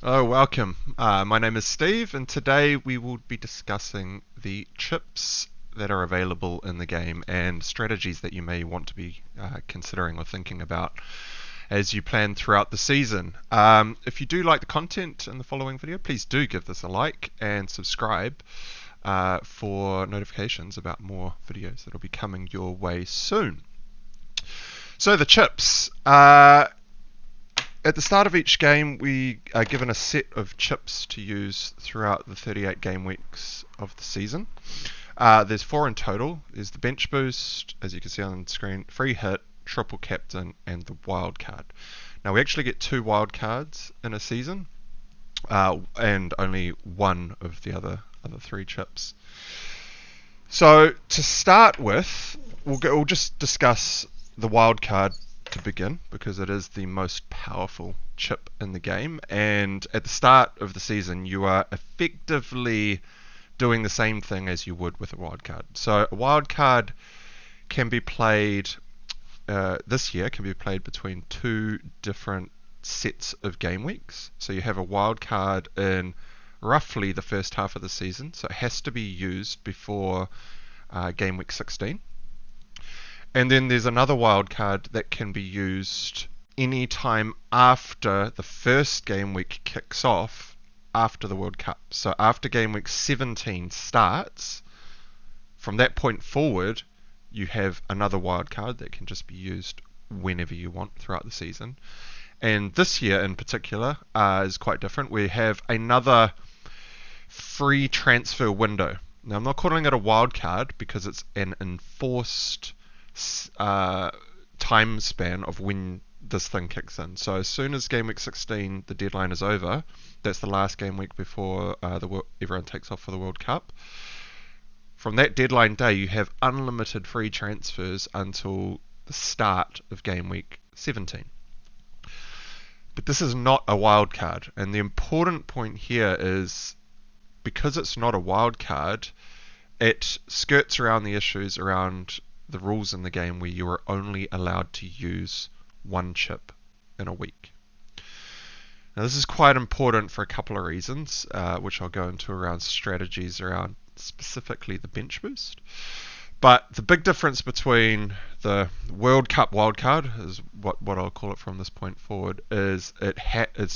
Oh, welcome. My name is Steve, and today we will be discussing the chips that are available in the game and strategies that you may want to be considering or thinking about as you plan throughout the season. If you do like the content in the following video, please do give this a like and subscribe for notifications about more videos that will be coming your way soon. So, the chips. At the start of each game, we are given a set of chips to use throughout the 38 game weeks of the season. There's four in total. There's the bench boost, as you can see on the screen, free hit, triple captain, and the wild card. Now we actually get two wild cards in a season, and only one of the other three chips. So to start with, we'll just discuss the wild card to begin because it is the most powerful chip in the game. And at the start of the season, you are effectively doing the same thing as you would with a wild card. So a wild card can be played this year can be played between two different sets of game weeks. So you have a wild card in roughly the first half of the season, so it has to be used before game week 16. And then there's another wild card that can be used any time after the first game week kicks off after the World Cup. So after game week 17 starts, from that point forward, you have another wild card that can just be used whenever you want throughout the season. And this year in particular is quite different. We have another free transfer window. Now, I'm not calling it a wild card because it's an enforced time span of when this thing kicks in. So as soon as game week 16, the deadline is over. That's the last game week before everyone takes off for the World Cup. From that deadline day, you have unlimited free transfers until the start of game week 17. But this is not a wild card, and the important point here is because it's not a wild card, it skirts around the issues around the rules in the game where you are only allowed to use one chip in a week. Now, this is quite important for a couple of reasons, which I'll go into around strategies around specifically the bench boost. But the big difference between the World Cup wildcard, is what I'll call it from this point forward, is it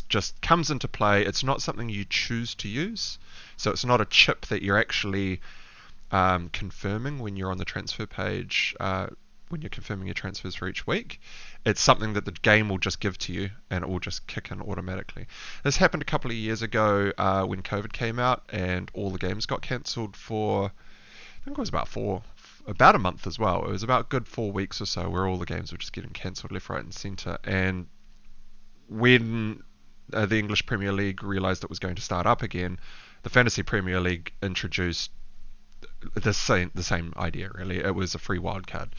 just comes into play. It's not something you choose to use, so it's not a chip that you're actually confirming when you're on the transfer page, when you're confirming your transfers for each week. It's something that the game will just give to you, and it will just kick in automatically. This happened a couple of years ago when COVID came out, and all the games got cancelled for, I think it was about a month as well. It was about good 4 weeks or so where all the games were just getting cancelled left, right, and centre. And when the English Premier League realised it was going to start up again, the Fantasy Premier League introduced the same idea really. It was a free wildcard,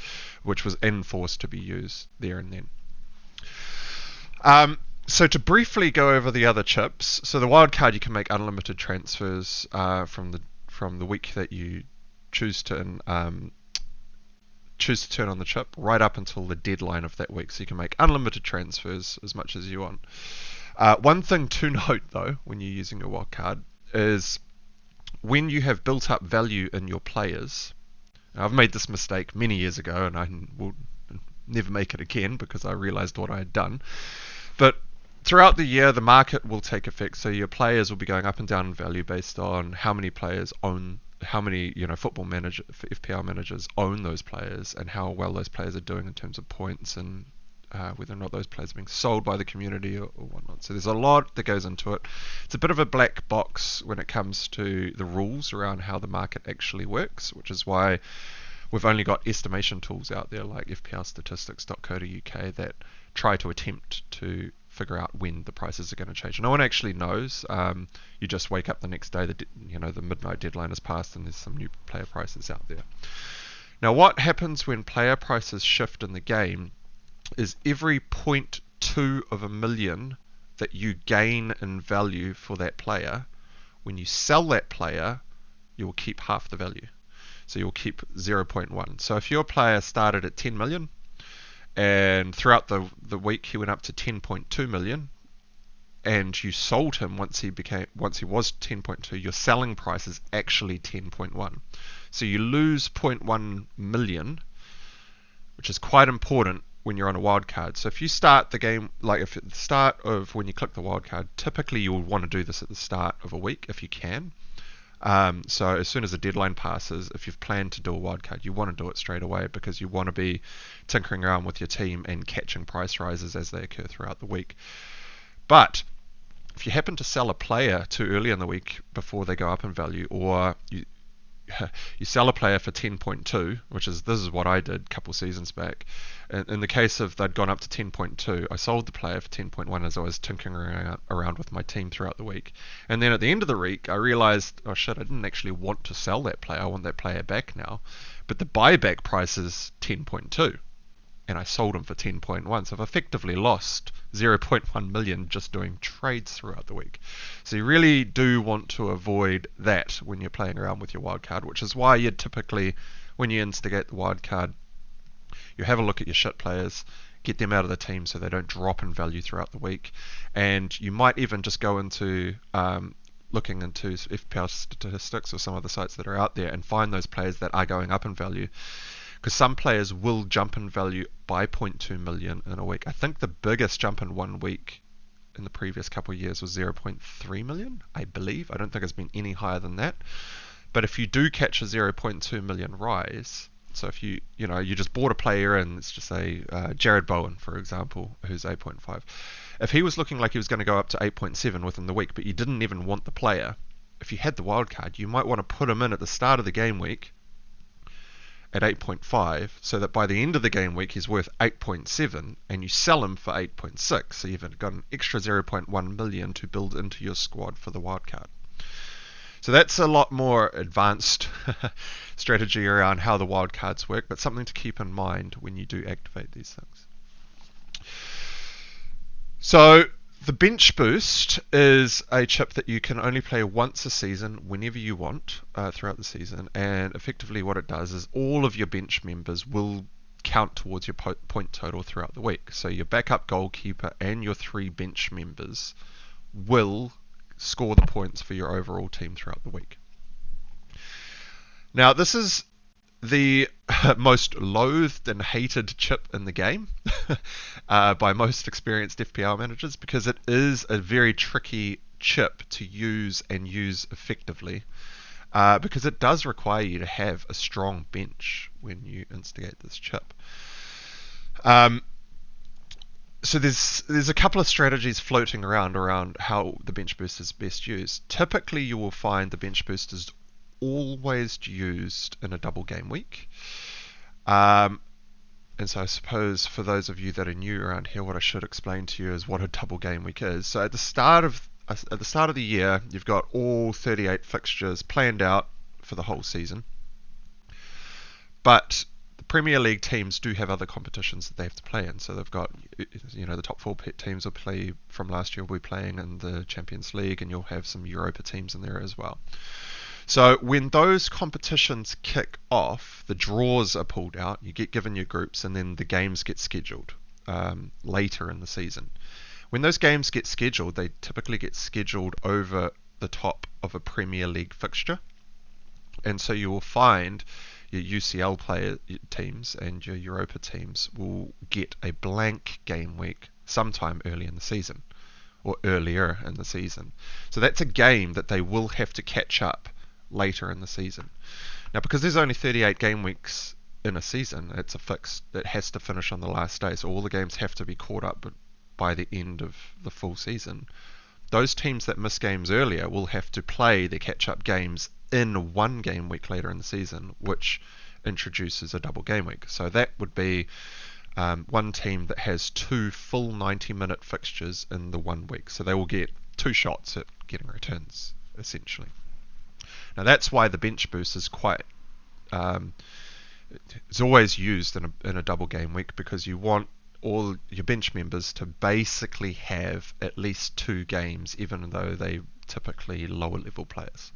which was enforced to be used there and then. So to briefly go over the other chips, so the wildcard you can make unlimited transfers from the week that you choose to turn on the chip right up until the deadline of that week. So you can make unlimited transfers as much as you want. One thing to note though, when you're using your wildcard, is when you have built up value in your players. I've made this mistake many years ago, and I will never make it again because I realized what I had done. But throughout the year, the market will take effect. So your players will be going up and down in value based on how many players own, how many football manager, FPL managers own those players, and how well those players are doing in terms of points and whether or not those players are being sold by the community or whatnot. So there's a lot that goes into it. It's a bit of a black box when it comes to the rules around how the market actually works, which is why we've only got estimation tools out there like fplstatistics.co.uk that try to attempt to figure out when the prices are going to change. No one actually knows. You just wake up the next day, the midnight deadline has passed and there's some new player prices out there. Now what happens when player prices shift in the game is every 0.2 of a million that you gain in value for that player, when you sell that player, you will keep half the value. So you'll keep 0.1. So if your player started at 10 million and throughout the week he went up to 10.2 million, and you sold him once he was 10.2, your selling price is actually 10.1. So you lose 0.1 million, which is quite important when you're on a wildcard. So if you start the game, like if at the start of when you click the wildcard, typically you would want to do this at the start of a week if you can. So as soon as the deadline passes, if you've planned to do a wildcard, you want to do it straight away because you want to be tinkering around with your team and catching price rises as they occur throughout the week. But if you happen to sell a player too early in the week before they go up in value, or you sell a player for 10.2, this is what I did a couple seasons back. In the case of they'd gone up to 10.2, I sold the player for 10.1 as I was tinkering around with my team throughout the week. And then at the end of the week, I realized, oh shit, I didn't actually want to sell that player. I want that player back now. But the buyback price is 10.2. And I sold him for 10.1. So I've effectively lost 0.1 million just doing trades throughout the week. So you really do want to avoid that when you're playing around with your wildcard, which is why you'd typically, when you instigate the wildcard, you have a look at your shit players, get them out of the team so they don't drop in value throughout the week. And you might even just go into looking into FPL statistics or some of the sites that are out there and find those players that are going up in value. Because some players will jump in value by 0.2 million in a week. I think the biggest jump in 1 week in the previous couple of years was 0.3 million, I believe. I don't think it's been any higher than that. But if you do catch a 0.2 million rise, so if you just bought a player and let's just say Jared Bowen, for example, who's 8.5. If he was looking like he was going to go up to 8.7 within the week, but you didn't even want the player, if you had the wildcard, you might want to put him in at the start of the game week at 8.5, so that by the end of the game week he's worth 8.7, and you sell him for 8.6, so you've got an extra 0.1 million to build into your squad for the wildcard. So that's a lot more advanced strategy around how the wildcards work, but something to keep in mind when you do activate these things. So the bench boost is a chip that you can only play once a season, whenever you want, throughout the season. And effectively what it does is all of your bench members will count towards your point total throughout the week. So your backup goalkeeper and your 3 bench members will score the points for your overall team throughout the week. Now this is the most loathed and hated chip in the game by most experienced FPL managers, because it is a very tricky chip to use and use effectively, because it does require you to have a strong bench when you instigate this chip. So there's a couple of strategies floating around how the bench boost is best used. Typically you will find the bench boost is always used in a double game week. And so I suppose for those of you that are new around here, what I should explain to you is what a double game week is. So at the start of the year, you've got all 38 fixtures planned out for the whole season. But the Premier League teams do have other competitions that they have to play in. So they've got, the top 4 teams will play from last year will be playing in the Champions League, and you'll have some Europa teams in there as well. So when those competitions kick off, the draws are pulled out, you get given your groups, and then the games get scheduled later in the season. When those games get scheduled, they typically get scheduled over the top of a Premier League fixture. And so you will find your UCL player teams and your Europa teams will get a blank game week sometime early in the season, or earlier in the season. So that's a game that they will have to catch up later in the season. Now, because there's only 38 game weeks in a season, it's a fix that has to finish on the last day, so all the games have to be caught up by the end of the full season. Those teams that miss games earlier will have to play their catch-up games in one game week later in the season, which introduces a double game week. So that would be one team that has 2 full 90-minute fixtures in the 1 week. So they will get 2 shots at getting returns, essentially. Now that's why the bench boost is quite it's always used in a double game week, because you want all your bench members to basically have at least 2 games, even though they typically lower level players.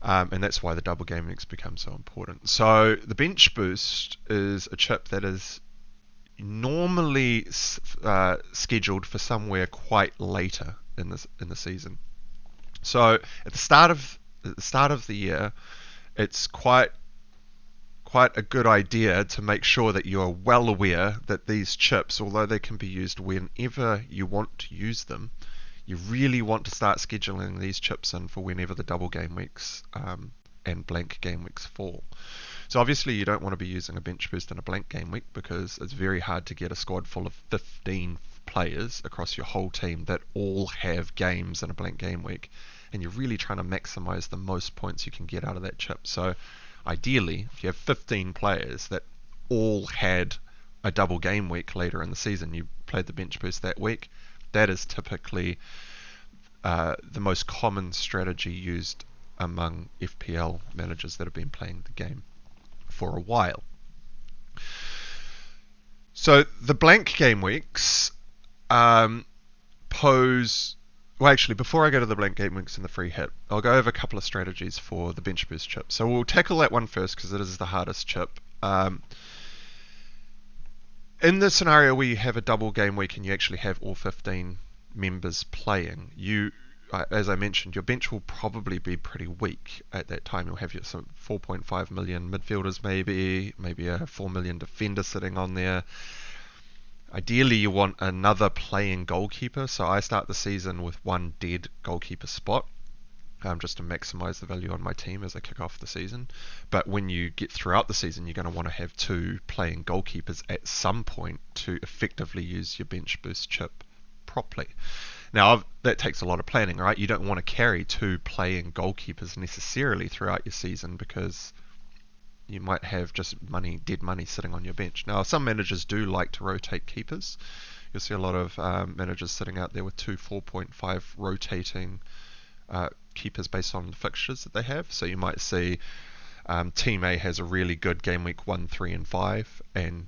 And that's why the double game weeks become so important. So the bench boost is a chip that is normally scheduled for somewhere quite later in the season. So at the start of the year, it's quite a good idea to make sure that you are well aware that these chips, although they can be used whenever you want to use them, you really want to start scheduling these chips in for whenever the double game weeks and blank game weeks fall. So obviously you don't want to be using a bench boost in a blank game week because it's very hard to get a squad full of 15 players across your whole team that all have games in a blank game week, and you're really trying to maximize the most points you can get out of that chip. So ideally, if you have 15 players that all had a double game week later in the season, you played the bench boost that week, that is typically the most common strategy used among FPL managers that have been playing the game for a while. So the blank game weeks pose... Well, actually, before I go to the blank game weeks and the free hit, I'll go over a couple of strategies for the bench boost chip. So we'll tackle that one first because it is the hardest chip. In the scenario where you have a double game week and you actually have all 15 members playing, as I mentioned, your bench will probably be pretty weak at that time. You'll have some 4.5 million midfielders, maybe a 4 million defender sitting on there. Ideally, you want another playing goalkeeper, so I start the season with one dead goalkeeper spot, just to maximize the value on my team as I kick off the season. But when you get throughout the season, you're going to want to have two playing goalkeepers at some point to effectively use your bench boost chip properly. Now, that takes a lot of planning, right? You don't want to carry two playing goalkeepers necessarily throughout your season because you might have just dead money sitting on your bench. Now, some managers do like to rotate keepers. You'll see a lot of managers sitting out there with two 4.5 rotating keepers based on the fixtures that they have. So you might see Team A has a really good game week 1, 3, and 5, and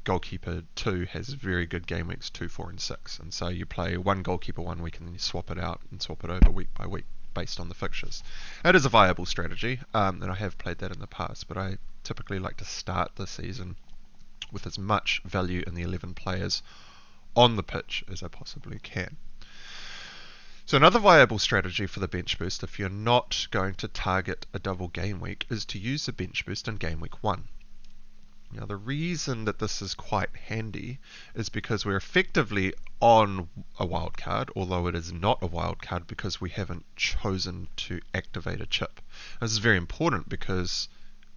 goalkeeper 2 has very good game weeks 2, 4, and 6. And so you play one goalkeeper 1 week and then you swap it out and swap it over week by week based on the fixtures. That is a viable strategy, and I have played that in the past, but I typically like to start the season with as much value in the 11 players on the pitch as I possibly can. So another viable strategy for the bench boost, if you're not going to target a double game week, is to use the bench boost in game week 1. Now, the reason that this is quite handy is because we're effectively on a wildcard, although it is not a wildcard because we haven't chosen to activate a chip. This is very important because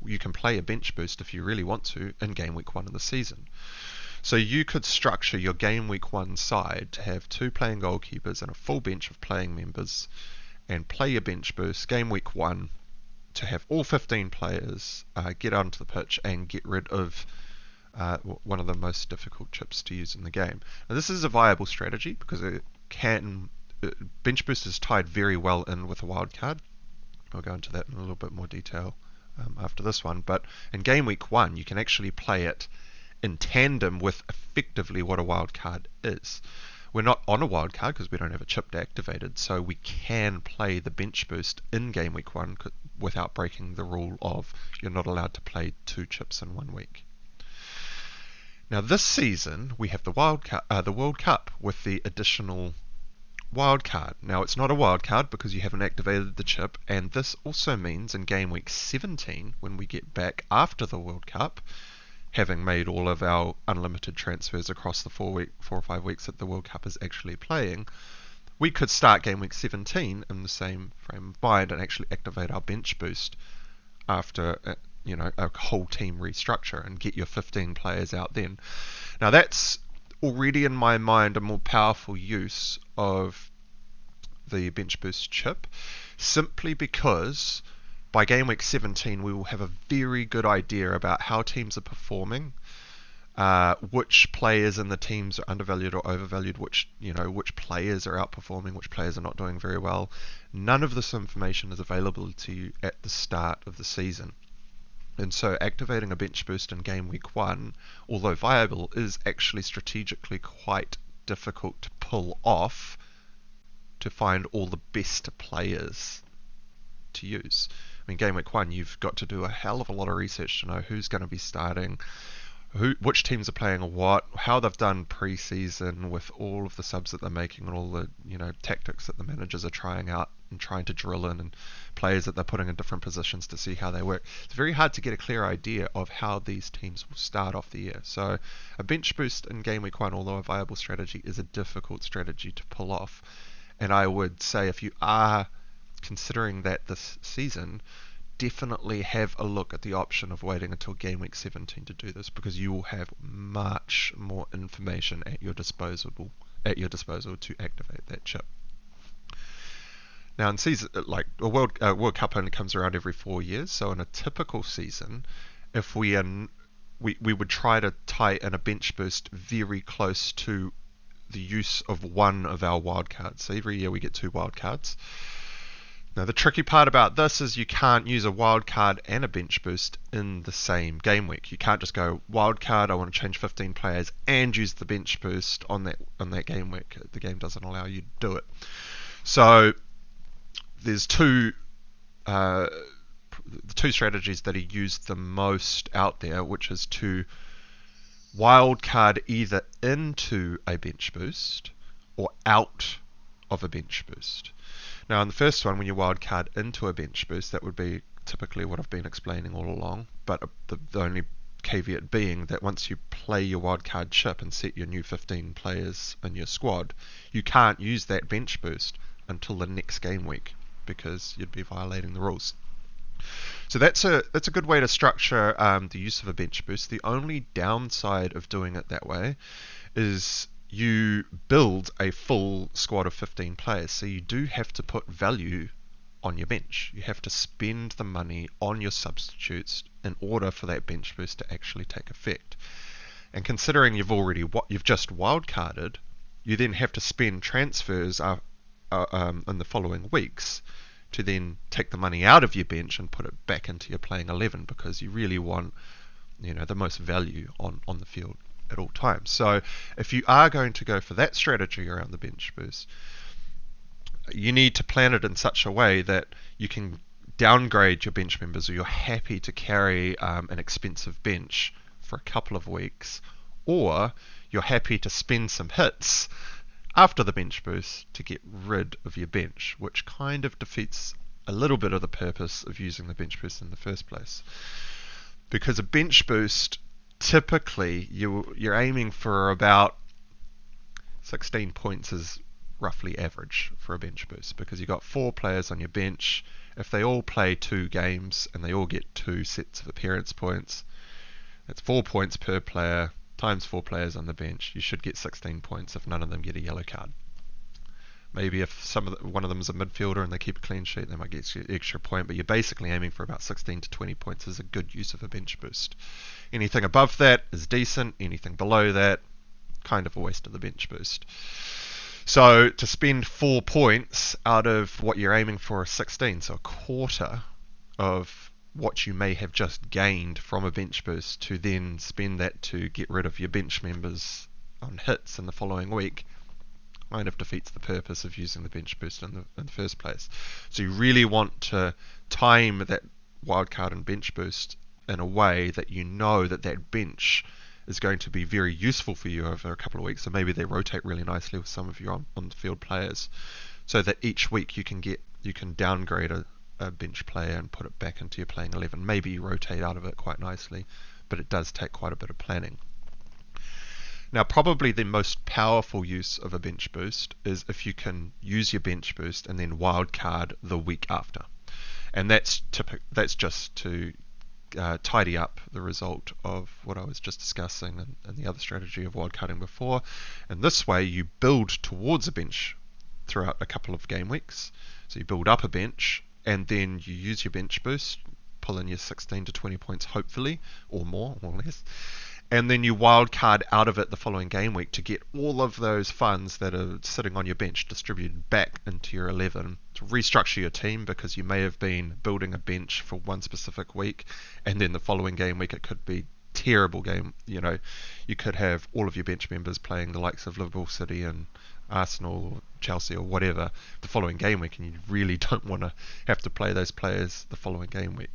you can play a bench boost if you really want to in game week 1 of the season. So you could structure your game week 1 side to have two playing goalkeepers and a full bench of playing members and play your bench boost game week 1 to have all 15 players get onto the pitch and get rid of one of the most difficult chips to use in the game. Now, this is a viable strategy because bench boost is tied very well in with a wildcard. I'll go into that in a little bit more detail after this one. But in game week 1, you can actually play it in tandem with effectively what a wildcard is. We're not on a wildcard because we don't have a chip deactivated, so we can play the bench boost in game week 1 without breaking the rule of you're not allowed to play two chips in 1 week. Now this season we have the World Cup with the additional wildcard. Now it's not a wildcard because you haven't activated the chip, and this also means in game week 17, when we get back after the World Cup, having made all of our unlimited transfers across the 4 or 5 weeks that the World Cup is actually playing, we could start game week 17 in the same frame of mind and actually activate our bench boost after a whole team restructure and get your 15 players out then. Now that's already in my mind a more powerful use of the bench boost chip, simply because by game week 17 we will have a very good idea about how teams are performing, which players in the teams are undervalued or overvalued, which players are outperforming, which players are not doing very well. None of this information is available to you at the start of the season. And so activating a bench boost in game week 1, although viable, is actually strategically quite difficult to pull off to find all the best players to use. I mean, game week 1, you've got to do a hell of a lot of research to know who's going to be starting, which teams are playing what, how they've done pre-season with all of the subs that they're making and all the tactics that the managers are trying out and trying to drill in, and players that they're putting in different positions to see how they work. It's very hard to get a clear idea of how these teams will start off the year. So a bench boost in game week 1, although a viable strategy, is a difficult strategy to pull off. And I would say if you are considering that this season, definitely have a look at the option of waiting until game week 17 to do this, because you will have much more information at your disposal to activate that chip. Now, in season, like a World Cup only comes around every 4 years, so in a typical season, if we would try to tie in a bench boost very close to the use of one of our wildcards. So every year we get 2 wildcards. Now, the tricky part about this is you can't use a wildcard and a bench boost in the same game week. You can't just go wildcard, I want to change 15 players, and use the bench boost on that game week. The game doesn't allow you to do it. So there's the two strategies that are used the most out there, which is to wildcard either into a bench boost or out of a bench boost. Now, in the first one, when you wildcard into a bench boost, that would be typically what I've been explaining all along, but the only caveat being that once you play your wildcard chip and set your new 15 players in your squad, you can't use that bench boost until the next game week, because you'd be violating the rules. So that's a good way to structure the use of a bench boost. The only downside of doing it that way is you build a full squad of 15 players, so you do have to put value on your bench. You have to spend the money on your substitutes in order for that bench boost to actually take effect. And considering you've just wildcarded, you then have to spend transfers in the following weeks to then take the money out of your bench and put it back into your playing 11, because you really want the most value on the field at all times. So if you are going to go for that strategy around the bench boost, you need to plan it in such a way that you can downgrade your bench members, or you're happy to carry an expensive bench for a couple of weeks, or you're happy to spend some hits after the bench boost to get rid of your bench, which kind of defeats a little bit of the purpose of using the bench boost in the first place. Because a bench boost, typically you're aiming for about 16 points is roughly average for a bench boost, because you've got 4 players on your bench. If they all play 2 games and they all get 2 sets of appearance points, that's 4 points per player times 4 players on the bench. You should get 16 points if none of them get a yellow card. Maybe if one of them is a midfielder and they keep a clean sheet, they might get an extra point, but you're basically aiming for about 16 to 20 points is a good use of a bench boost. Anything above that is decent. Anything below that, kind of a waste of the bench boost. So to spend 4 points out of what you're aiming for is 16, so a quarter of what you may have just gained from a bench boost, to then spend that to get rid of your bench members on hits in the following week, kind of defeats the purpose of using the bench boost in the first place. So you really want to time that wildcard and bench boost in a way that you know that bench is going to be very useful for you over a couple of weeks. So maybe they rotate really nicely with some of your on the field players, so that each week you can downgrade a bench player and put it back into your playing 11. Maybe you rotate out of it quite nicely, but it does take quite a bit of planning. Now, probably the most powerful use of a bench boost is if you can use your bench boost and then wildcard the week after. And that's just to tidy up the result of what I was just discussing and the other strategy of wildcarding before. And this way you build towards a bench throughout a couple of game weeks. So you build up a bench, and then you use your bench boost, pull in your 16 to 20 points hopefully, or more or less, and then you wildcard out of it the following game week to get all of those funds that are sitting on your bench distributed back into your 11 to restructure your team, because you may have been building a bench for one specific week, and then the following game week it could be terrible game. You could have all of your bench members playing the likes of Liverpool, City and Arsenal or Chelsea or whatever the following game week, and you really don't want to have to play those players the following game week.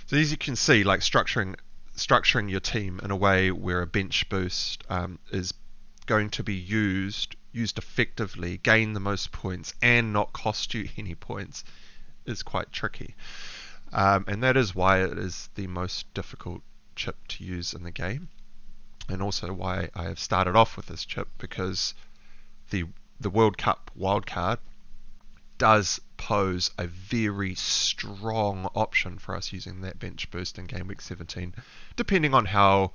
So as you can see, like structuring structuring your team in a way where a bench boost is going to be used effectively, gain the most points, and not cost you any points is quite tricky. And that is why it is the most difficult chip to use in the game, and also why I have started off with this chip, because the World Cup Wildcard does pose a very strong option for us using that bench boost in game week 17, depending on how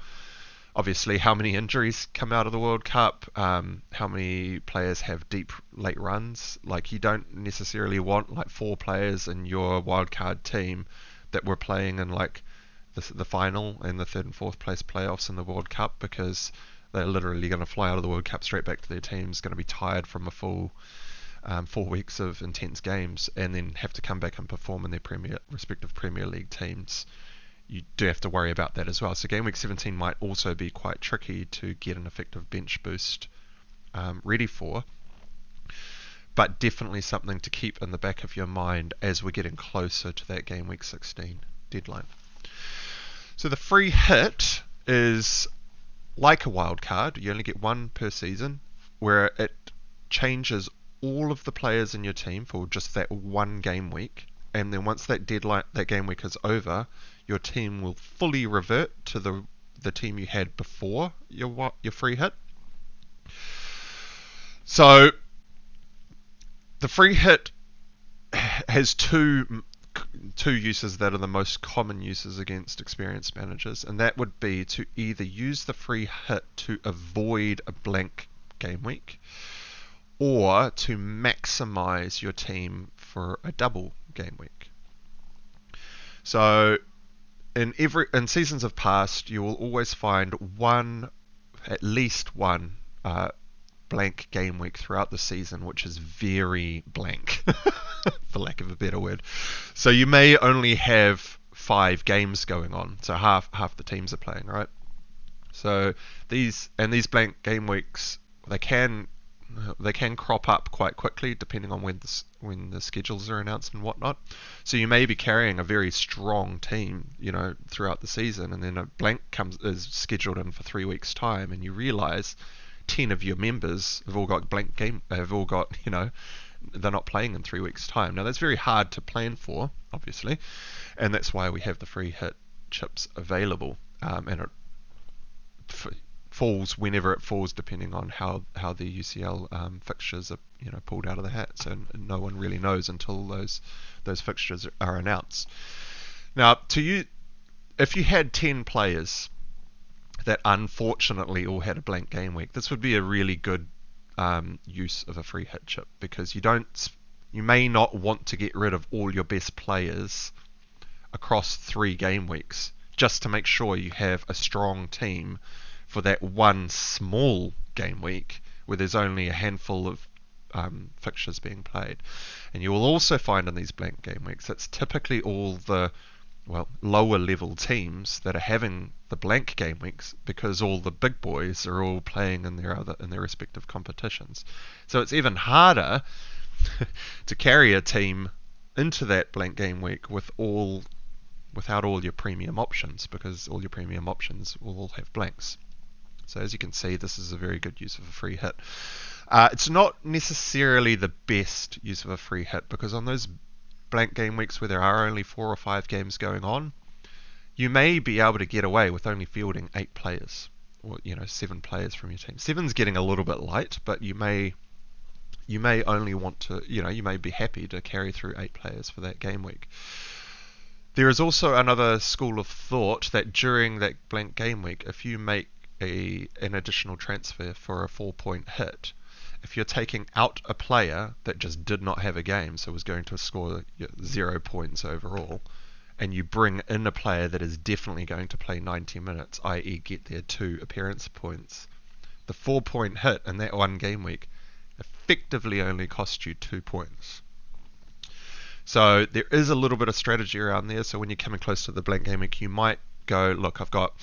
many injuries come out of the World Cup, how many players have deep late runs. Like, you don't necessarily want like 4 players in your wildcard team that were playing in like the final and the 3rd and 4th place playoffs in the World Cup, because they're literally going to fly out of the World Cup straight back to their teams, going to be tired from a full 4 weeks of intense games, and then have to come back and perform in their respective Premier League teams. You do have to worry about that as well. So game week 17 might also be quite tricky to get an effective bench boost ready for, but definitely something to keep in the back of your mind as we're getting closer to that game week 16 deadline. So the free hit is like a wild card. You only get one per season, where it changes all of the players in your team for just that one game week, and then once that game week is over, your team will fully revert to the team you had before your free hit. So the free hit has two uses that are the most common uses against experienced managers, and that would be to either use the free hit to avoid a blank game week, or to maximize your team for a double game week. So in seasons of past, you will always find at least one blank game week throughout the season, which is very blank, for lack of a better word. So you may only have 5 games going on, so half the teams are playing, right? So these blank game weeks, they can crop up quite quickly depending on when the schedules are announced and whatnot. So you may be carrying a very strong team, throughout the season, and then a blank is scheduled in for 3 weeks' time, and you realise 10 of your members have all got they're not playing in 3 weeks' time. Now that's very hard to plan for, obviously, and that's why we have the free hit chips available, and it falls whenever it falls, depending on how the UCL fixtures are pulled out of the hat. So no one really knows until those fixtures are announced. Now, if you had 10 players that unfortunately all had a blank game week, this would be a really good use of a free hit chip, because you may not want to get rid of all your best players across 3 game weeks just to make sure you have a strong team for that one small game week where there's only a handful of fixtures being played. And you will also find in these blank game weeks, it's typically all the lower level teams that are having the blank game weeks, because all the big boys are all playing in their respective competitions. So it's even harder to carry a team into that blank game week without all your premium options, because all your premium options will all have blanks. So as you can see, this is a very good use of a free hit. It's not necessarily the best use of a free hit, because on those blank game weeks where there are only 4 or 5 games going on, you may be able to get away with only fielding 8 players, or 7 players from your team. 7's getting a little bit light, but you may only want to, you may be happy to carry through 8 players for that game week. There is also another school of thought that during that blank game week, if you make an additional transfer for a 4-point hit, if you're taking out a player that just did not have a game, so was going to score 0 points overall, and you bring in a player that is definitely going to play 90 minutes, i.e. get their 2 appearance points, the 4-point hit in that one game week effectively only cost you 2 points. So there is a little bit of strategy around there. So when you're coming close to the blank game week, you might go, look, I've got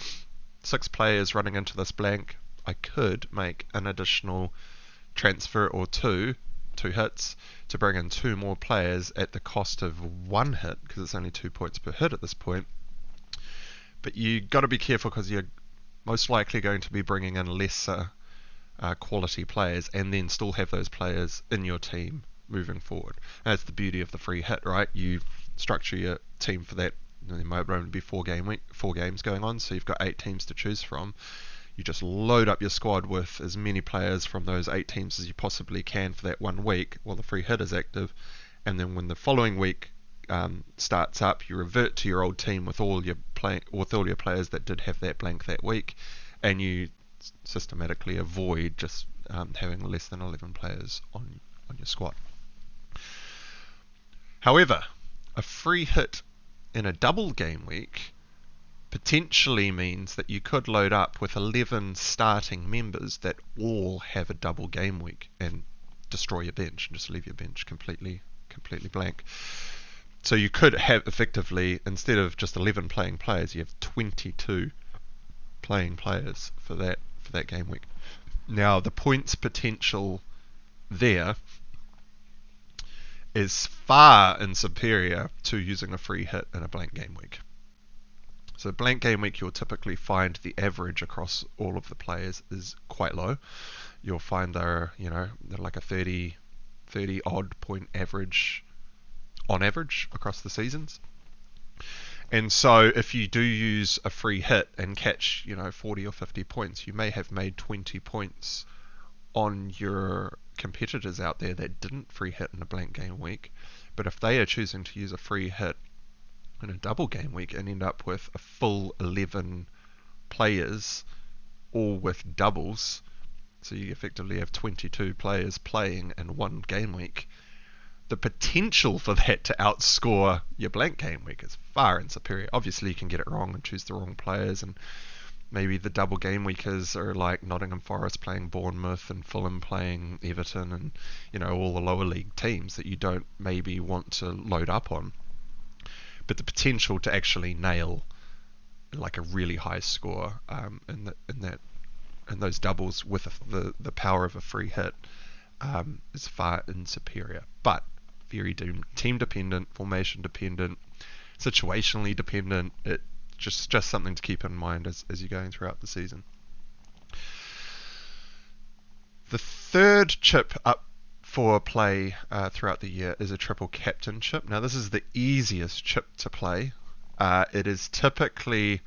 6 players running into this blank. I could make an additional transfer or 2 hits to bring in 2 more players at the cost of 1 hit, because it's only 2 points per hit at this point. but you got to be careful because you're most likely going to be bringing in lesser quality players and then still have those players in your team moving forward. And that's the beauty of the free hit, right? You structure your team for that. There might only be 4 games going on, so you've got 8 teams to choose from. You just load up your squad with as many players from those 8 teams as you possibly can for that 1 week while the free hit is active, and then when the following week starts up, you revert to your old team with all your players that did have that blank that week, and you systematically avoid just having less than 11 players on your squad. However, a free hit in a double game week potentially means that you could load up with 11 starting members that all have a double game week and destroy your bench and just leave your bench completely blank. So you could have effectively, instead of just 11 playing players, you have 22 playing players for that game week. Now the points potential there is far superior to using a free hit in a blank game week. So blank game week, you'll typically find the average across all of the players is quite low. You'll find they're like a 30 odd point average on average across the seasons. And so if you do use a free hit and catch 40 or 50 points, you may have made 20 points on your competitors out there that didn't free hit in a blank game week. But if they are choosing to use a free hit in a double game week and end up with a full 11 players all with doubles, so you effectively have 22 players playing in one game week, the potential for that to outscore your blank game week is far superior. Obviously you can get it wrong and choose the wrong players, and maybe the double game weekers are like Nottingham Forest playing Bournemouth and Fulham playing Everton and all the lower league teams that you don't maybe want to load up on. But the potential to actually nail like a really high score in those doubles with the power of a free hit is far superior. But very team dependent, formation dependent, situationally dependent. It just something to keep in mind as you're going throughout the season. The third chip up for play throughout the year is a triple captain chip. Now this is the easiest chip to play. It is typically,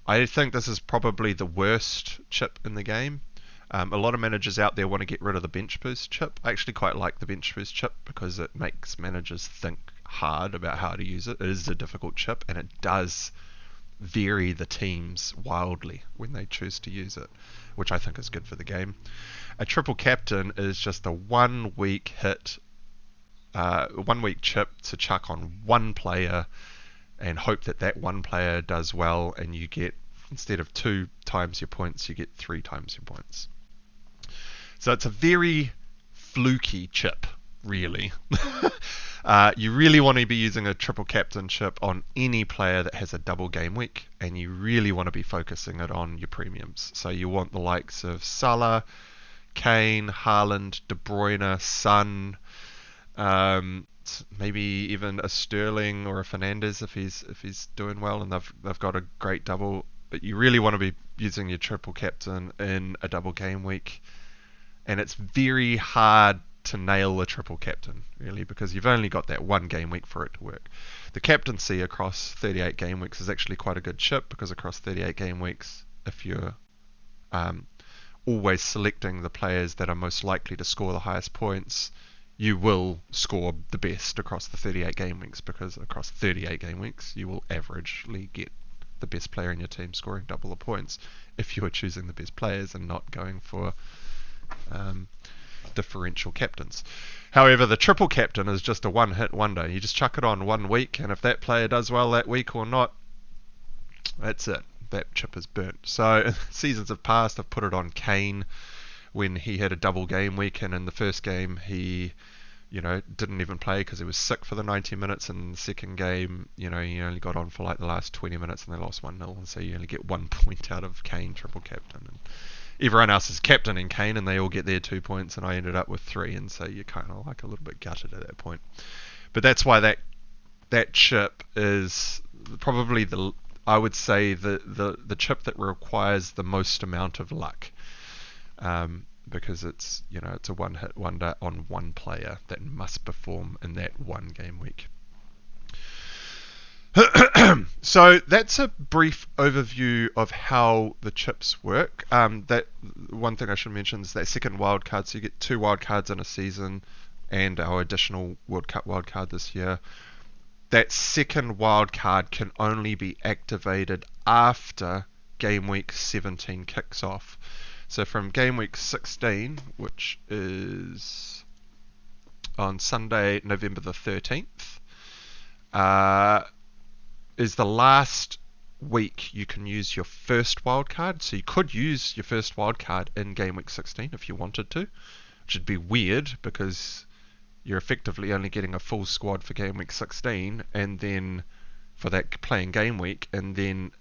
I think this is probably the worst chip in the game. A lot of managers out there want to get rid of the bench boost chip. I actually quite like the bench boost chip because it makes managers think hard about how to use it. It is a difficult chip and it does vary the teams wildly when they choose to use it, which I think is good for the game. A triple captain is just a 1 week hit, 1 week chip to chuck on one player and hope that one player does well, and you get, instead of 2 times your points, you get 3 times your points. So it's a very fluky chip, really. You really want to be using a triple captain chip on any player that has a double game week, and you really want to be focusing it on your premiums. So you want the likes of Salah, Kane, Haaland, De Bruyne, Son, maybe even a Sterling or a Fernandes if he's doing well and they've got a great double. But you really want to be using your triple captain in a double game week, and it's very hard to nail a triple captain, really, because you've only got that 1 game week for it to work. The captaincy across 38 game weeks is actually quite a good chip, because across 38 game weeks, if you're always selecting the players that are most likely to score the highest points, you will score the best across the 38 game weeks, because across 38 game weeks you will averagely get the best player in your team scoring double the points if you are choosing the best players and not going for differential captains. However, the triple captain is just a 1 hit wonder. You just chuck it on 1 week, and if that player does well that week or not, that's it. That chip is burnt. So seasons have passed. I've put it on Kane when he had a double game week, and in the first game he didn't even play because he was sick for the 90 minutes, and in the second game he only got on for like the last 20 minutes and they lost 1-0, and so you only get 1 point out of Kane triple captain, and everyone else is captaining Kane and they all get their 2 points, and I ended up with 3, and so you're kind of like a little bit gutted at that point. But that's why that chip is probably I would say the chip that requires the most amount of luck, because it's a one-hit wonder on one player that must perform in that one game week. So that's a brief overview of how the chips work. That one thing I should mention is that second wildcard. So you get 2 wildcards in a season, and our additional World Cup wildcard this year. That second wildcard can only be activated after game week 17 kicks off. So from game week 16, which is on Sunday, November the 13th, is the last week you can use your first wildcard. So you could use your first wildcard in game week 16 if you wanted to, which would be weird because you're effectively only getting a full squad for game week 16, and then for that playing game week, and then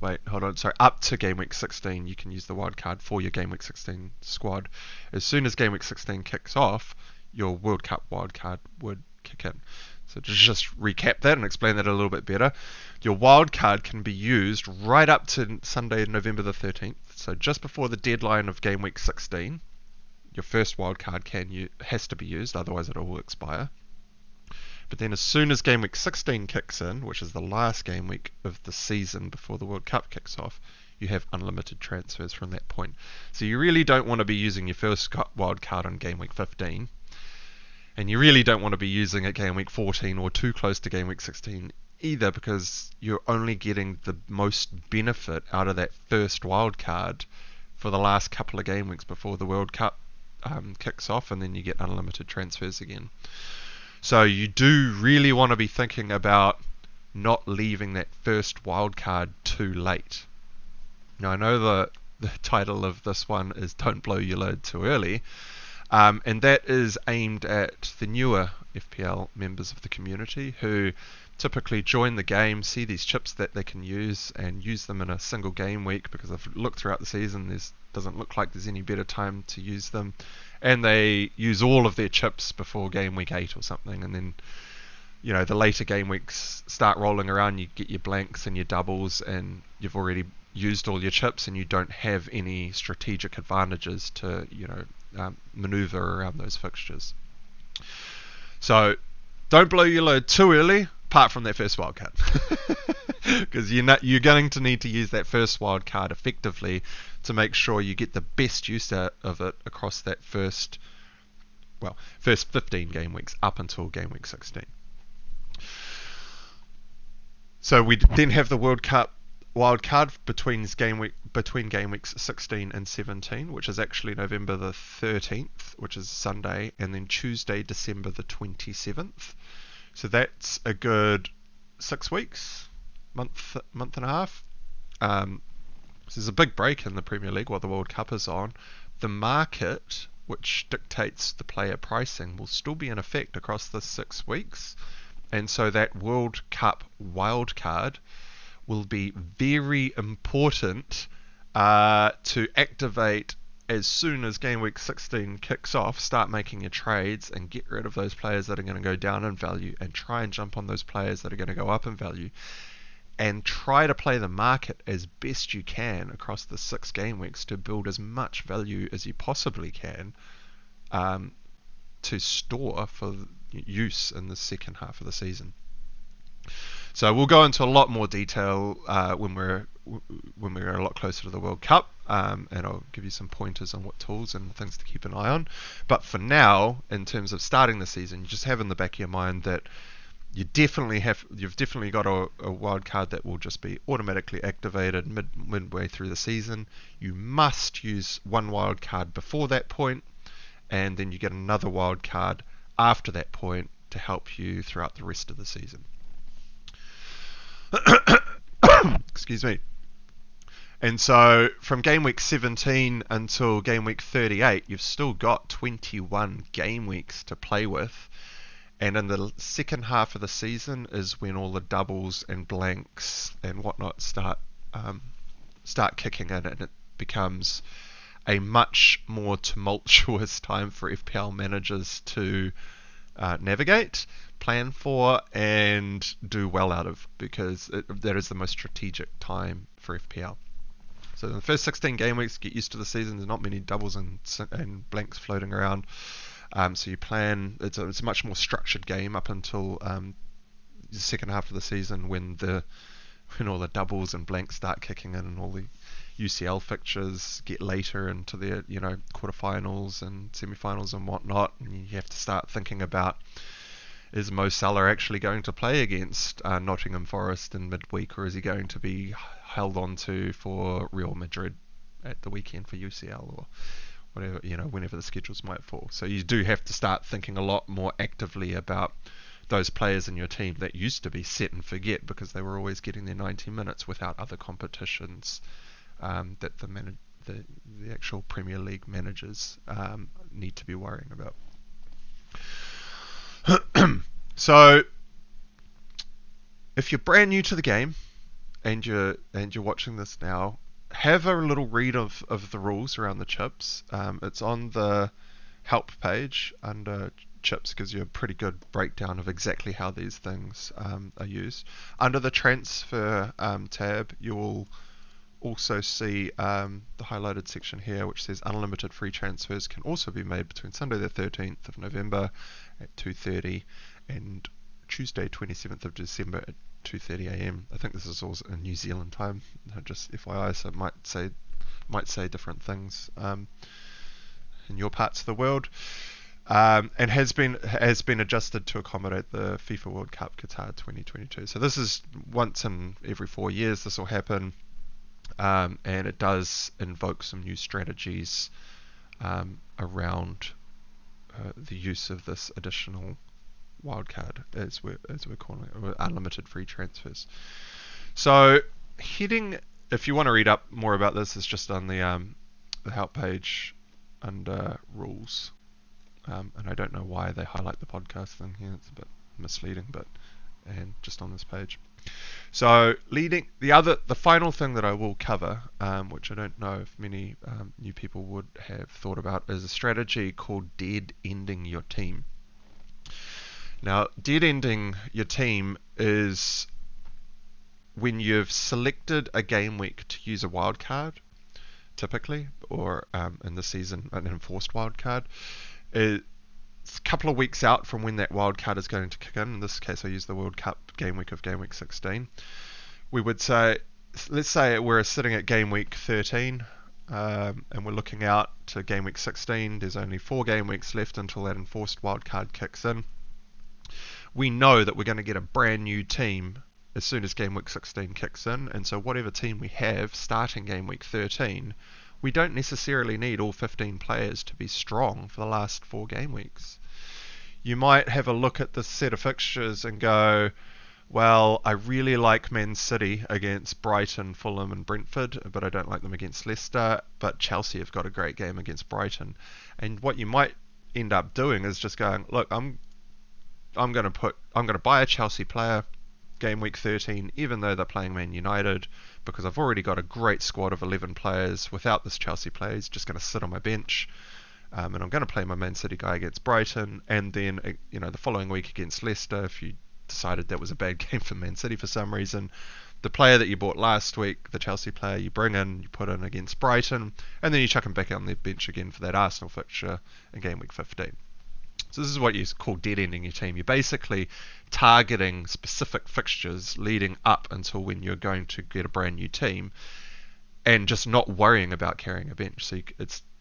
up to game week 16 you can use the wildcard for your game week 16 squad. As soon as game week 16 kicks off, your World Cup wildcard would kick in. So to just recap that and explain that a little bit better, your wildcard can be used right up to Sunday, November the 13th. So just before the deadline of game week 16, your first wildcard has to be used, otherwise it will expire. But then as soon as game week 16 kicks in, which is the last game week of the season before the World Cup kicks off, you have unlimited transfers from that point. So you really don't want to be using your first wildcard on game week 15. And you really don't want to be using it game week 14 or too close to game week 16 either, because you're only getting the most benefit out of that first wildcard for the last couple of game weeks before the World Cup kicks off, and then you get unlimited transfers again. So you do really want to be thinking about not leaving that first wildcard too late. Now I know the title of this one is Don't Blow Your Load Too Early, and that is aimed at the newer FPL members of the community who typically join the game, see these chips that they can use, and use them in a single game week, because I've looked throughout the season, doesn't look like there's any better time to use them, and they use all of their chips before game week 8 or something, and then the later game weeks start rolling around, you get your blanks and your doubles, and you've already used all your chips, and you don't have any strategic advantages to maneuver around those fixtures. So don't blow your load too early, apart from that first wildcard, because you're going to need to use that first wildcard effectively to make sure you get the best use out of it across that first 15 game weeks up until game week 16. So we then have the World Cup wildcard between game weeks 16 and 17, which is actually November the 13th, which is Sunday, and then Tuesday, December the 27th. So that's a good 6 weeks, month and a half. So there's a big break in the Premier League while the World Cup is on. The market, which dictates the player pricing, will still be in effect across the 6 weeks, and so that World Cup wildcard will be very important to activate as soon as game week 16 kicks off. Start making your trades and get rid of those players that are going to go down in value, and try and jump on those players that are going to go up in value, and try to play the market as best you can across the 6 game weeks to build as much value as you possibly can to store for use in the second half of the season. So we'll go into a lot more detail when we're a lot closer to the World Cup, and I'll give you some pointers on what tools and things to keep an eye on. But for now, in terms of starting the season, you just have in the back of your mind that you've definitely got a wild card that will just be automatically activated midway through the season. You must use one wild card before that point, and then you get another wild card after that point to help you throughout the rest of the season. Excuse me. And so from game week 17 until game week 38, you've still got 21 game weeks to play with. And in the second half of the season is when all the doubles and blanks and whatnot start kicking in, and it becomes a much more tumultuous time for FPL managers to navigate, plan for, and do well out of, because that is the most strategic time for FPL. So in the first 16 game weeks, get used to the season. There's not many doubles and blanks floating around. So you plan. It's a much more structured game up until the second half of the season, when all the doubles and blanks start kicking in, and all the UCL fixtures get later into the quarterfinals and semi-finals and whatnot, and you have to start thinking about, is Mo Salah actually going to play against Nottingham Forest in midweek, or is he going to be held on to for Real Madrid at the weekend for UCL, or whatever, whenever the schedules might fall. So you do have to start thinking a lot more actively about those players in your team that used to be set and forget, because they were always getting their 90 minutes without other competitions that the actual Premier League managers need to be worrying about. So if you're brand new to the game and you're watching this now, have a little read of the rules around the chips. It's on the help page under chips. Gives you a pretty good breakdown of exactly how these things are used. Under the transfer tab, you will also see the highlighted section here, which says unlimited free transfers can also be made between Sunday the 13th of November at 2:30 and Tuesday 27th of December at 2:30 a.m. I think this is also in New Zealand time, just FYI, so it might say different things in your parts of the world. And has been adjusted to accommodate the FIFA World Cup Qatar 2022. So this is once in every 4 years this will happen, and it does invoke some new strategies around the use of this additional wildcard, as we're calling it, or unlimited free transfers. So if you want to read up more about this, it's just on the help page under rules. And I don't know why they highlight the podcast thing here. It's a bit misleading, and just on this page. So the final thing that I will cover, which I don't know if many new people would have thought about, is a strategy called dead ending your team. Now, dead ending your team is when you've selected a game week to use a wildcard, typically, or in this season an enforced wildcard. It's a couple of weeks out from when that wildcard is going to kick in. In this case, I use the World Cup game week of game week 16. We would say, let's say we're sitting at game week 13, and we're looking out to game week 16. There's only 4 game weeks left until that enforced wildcard kicks in. We know that we're going to get a brand new team as soon as game week 16 kicks in, and so whatever team we have starting game week 13, we don't necessarily need all 15 players to be strong for the last 4 game weeks. You might have a look at this set of fixtures and go, well, I really like Man City against Brighton, Fulham and Brentford, but I don't like them against Leicester, but Chelsea have got a great game against Brighton. And what you might end up doing is just going, look, I'm going to buy a Chelsea player game week 13, even though they're playing Man United, because I've already got a great squad of 11 players without this Chelsea player. He's just going to sit on my bench, and I'm going to play my Man City guy against Brighton, and then the following week against Leicester, if you decided that was a bad game for Man City for some reason, the player that you bought last week, the Chelsea player, you bring in, you put in against Brighton, and then you chuck him back on the bench again for that Arsenal fixture in game week 15. So this is what you call dead ending your team. You're basically targeting specific fixtures leading up until when you're going to get a brand new team, and just not worrying about carrying a bench. So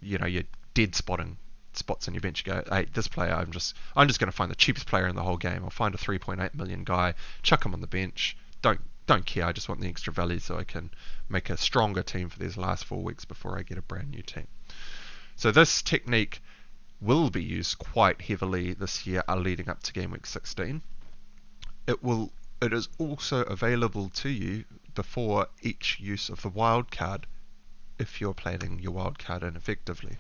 you're dead spotting spots in your bench. You go, hey, this player, I'm just going to find the cheapest player in the whole game. I'll find a 3.8 million guy, chuck him on the bench. Don't care. I just want the extra value so I can make a stronger team for these last 4 weeks before I get a brand new team. So this technique will be used quite heavily this year leading up to game week 16. It is also available to you before each use of the wildcard if you're planning your wildcard in effectively.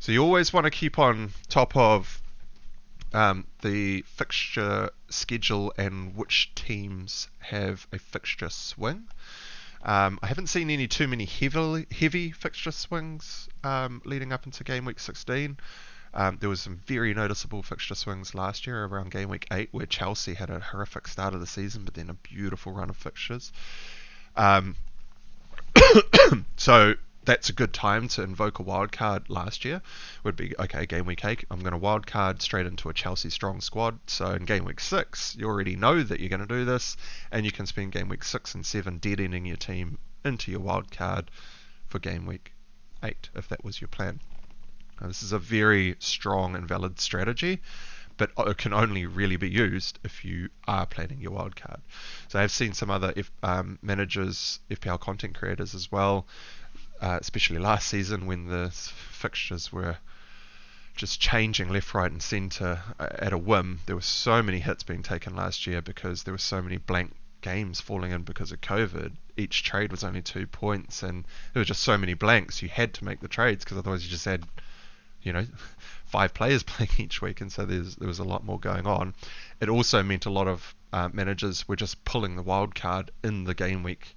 So you always want to keep on top of the fixture schedule and which teams have a fixture swing. I haven't seen too many heavy fixture swings leading up into game week 16. There was some very noticeable fixture swings last year around game week 8 where Chelsea had a horrific start of the season but then a beautiful run of fixtures. Um, so that's a good time to invoke a wildcard last year. Would be, okay, game week 8, I'm going to wildcard straight into a Chelsea strong squad. So in game week 6, you already know that you're going to do this, and you can spend game week 6 and 7 dead-ending your team into your wildcard for game week 8, if that was your plan. Now, this is a very strong and valid strategy, but it can only really be used if you are planning your wildcard. So I've seen some other managers, FPL content creators as well, especially last season when the fixtures were just changing left, right, and centre at a whim. There were so many hits being taken last year because there were so many blank games falling in because of COVID. Each trade was only 2 points, and there were just so many blanks. You had to make the trades because otherwise you just had, 5 players playing each week, and so there was a lot more going on. It also meant a lot of managers were just pulling the wild card in the game week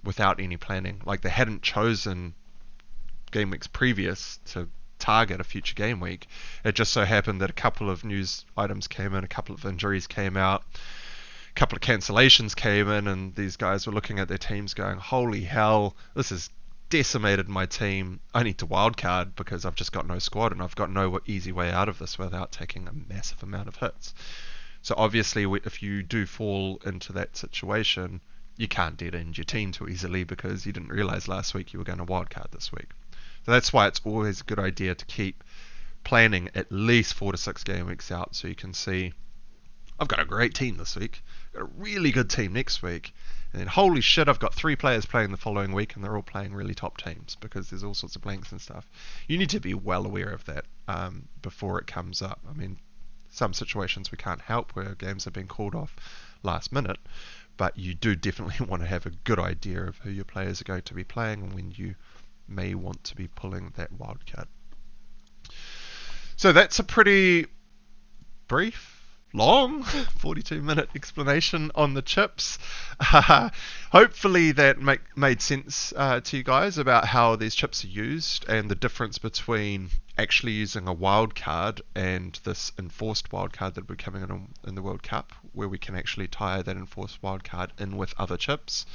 without any planning. Like, they hadn't chosen game weeks previous to target a future game week. It just so happened that a couple of news items came in, a couple of injuries came out, a couple of cancellations came in, and these guys were looking at their teams going, holy hell, this has decimated my team. I need to wildcard because I've just got no squad and I've got no easy way out of this without taking a massive amount of hits. So obviously if you do fall into that situation, you can't dead end your team too easily because you didn't realize last week you were going to wildcard this week. So that's why it's always a good idea to keep planning at least 4 to 6 game weeks out so you can see, I've got a great team this week, got a really good team next week, and then holy shit, I've got 3 players playing the following week and they're all playing really top teams because there's all sorts of blanks and stuff. You need to be well aware of that before it comes up. I mean, some situations we can't help where games have been called off last minute, but you do definitely want to have a good idea of who your players are going to be playing and when you may want to be pulling that wildcard. So that's a pretty brief, long 42-minute explanation on the chips. Hopefully that made sense to you guys about how these chips are used and the difference between actually using a wildcard and this enforced wildcard that will be coming in the World Cup, where we can actually tie that enforced wildcard in with other chips.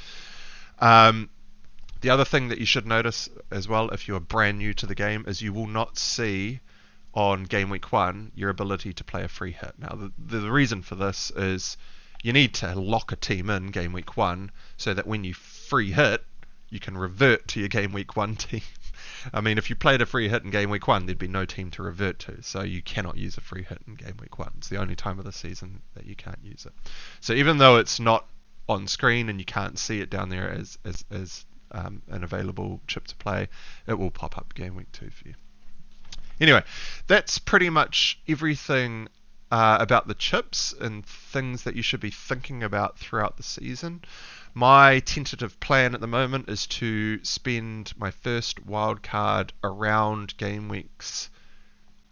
The other thing that you should notice as well if you are brand new to the game is you will not see on game week 1 your ability to play a free hit. Now the reason for this is you need to lock a team in game week 1 so that when you free hit you can revert to your game week 1 team. I mean, if you played a free hit in game week 1 there'd be no team to revert to, so you cannot use a free hit in game week 1. It's the only time of the season that you can't use it. So even though it's not on screen and you can't see it down there as an available chip to play, it will pop up game week 2 for you. Anyway, that's pretty much everything about the chips and things that you should be thinking about throughout the season. My tentative plan at the moment is to spend my first wildcard around game weeks.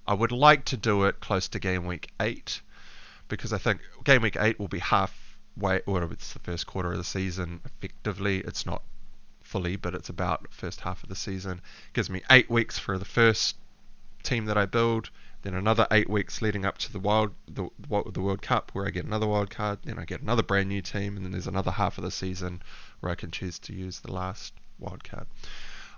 I would like to do it close to game week 8 because I think game week 8 will be halfway, or it's the first quarter of the season effectively. It's not fully, but it's about first half of the season. It gives me 8 weeks for the first team that I build, then another 8 weeks leading up to the World Cup where I get another wild card, then I get another brand new team, and then there's another half of the season where I can choose to use the last wild card.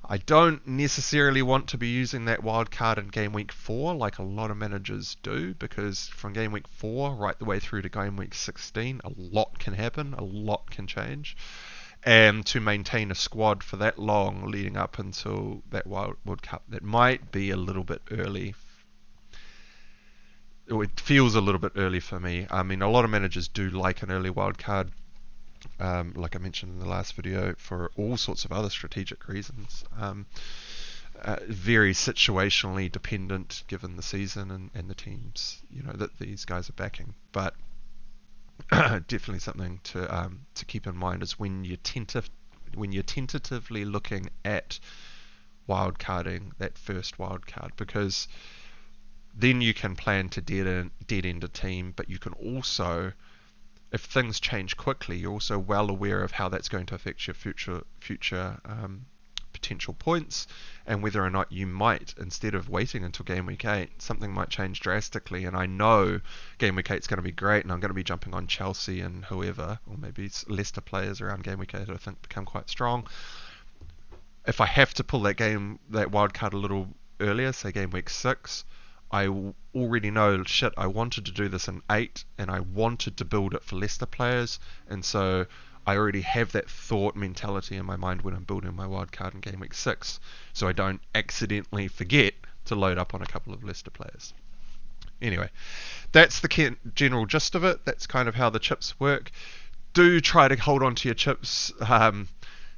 I don't necessarily want to be using that wild card in game week 4 like a lot of managers do, because from game week 4 right the way through to game week 16 a lot can happen, a lot can change. And to maintain a squad for that long leading up until that World Cup, that might be a little bit early. It feels a little bit early for me. I mean, a lot of managers do like an early wild card, like I mentioned in the last video, for all sorts of other strategic reasons. Very situationally dependent given the season and the teams, that these guys are backing. But definitely something to keep in mind is when you're tentatively looking at wildcarding that first wildcard, because then you can plan to dead end a team, but you can also, if things change quickly, you're also well aware of how that's going to affect your future potential points, and whether or not you might, instead of waiting until game week 8, something might change drastically. And I know game week 8 is going to be great, and I'm going to be jumping on Chelsea and whoever, or maybe Leicester players around game week 8 I think become quite strong. If I have to pull that wildcard a little earlier, say game week 6, I already know, shit, I wanted to do this in 8, and I wanted to build it for Leicester players, and so I already have that thought mentality in my mind when I'm building my wildcard in game week 6, so I don't accidentally forget to load up on a couple of Leicester players. Anyway, that's the general gist of it. That's kind of how the chips work. Do try to hold on to your chips,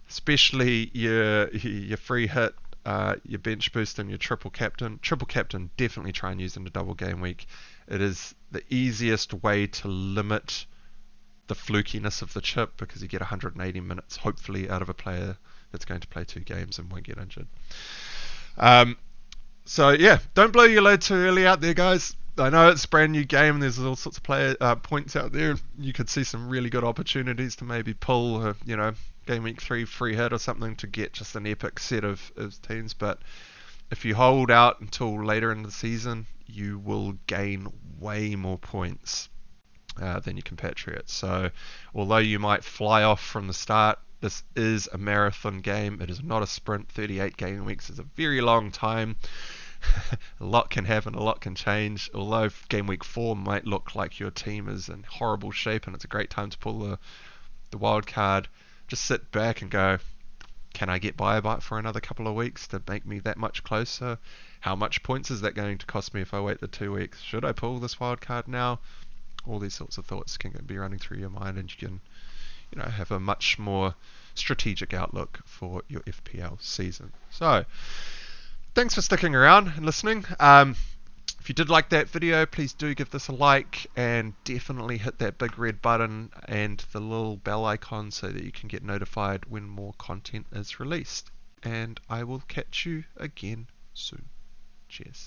especially your free hit, your bench boost, and your triple captain. Triple captain, definitely try and use in a double game week. It is the easiest way to limit the flukiness of the chip, because you get 180 minutes hopefully out of a player that's going to play 2 games and won't get injured. So yeah, don't blow your load too early out there, guys. I know it's a brand new game and there's all sorts of points out there. You could see some really good opportunities to maybe pull game week 3 free hit or something to get just an epic set of teams, but if you hold out until later in the season, you will gain way more points than your compatriots. So although you might fly off from the start, this is a marathon game. It is not a sprint. 38 game weeks is a very long time. A lot can happen, a lot can change. Although game week 4 might look like your team is in horrible shape and it's a great time to pull the wild card, just sit back and go, can I get by for another couple of weeks to make me that much closer? How much points is that going to cost me if I wait the 2 weeks? Should I pull this wild card now? All these sorts of thoughts can be running through your mind, and you can have a much more strategic outlook for your FPL season. So thanks for sticking around and listening. If you did like that video, please do give this a like, and definitely hit that big red button and the little bell icon so that you can get notified when more content is released. And I will catch you again soon. Cheers.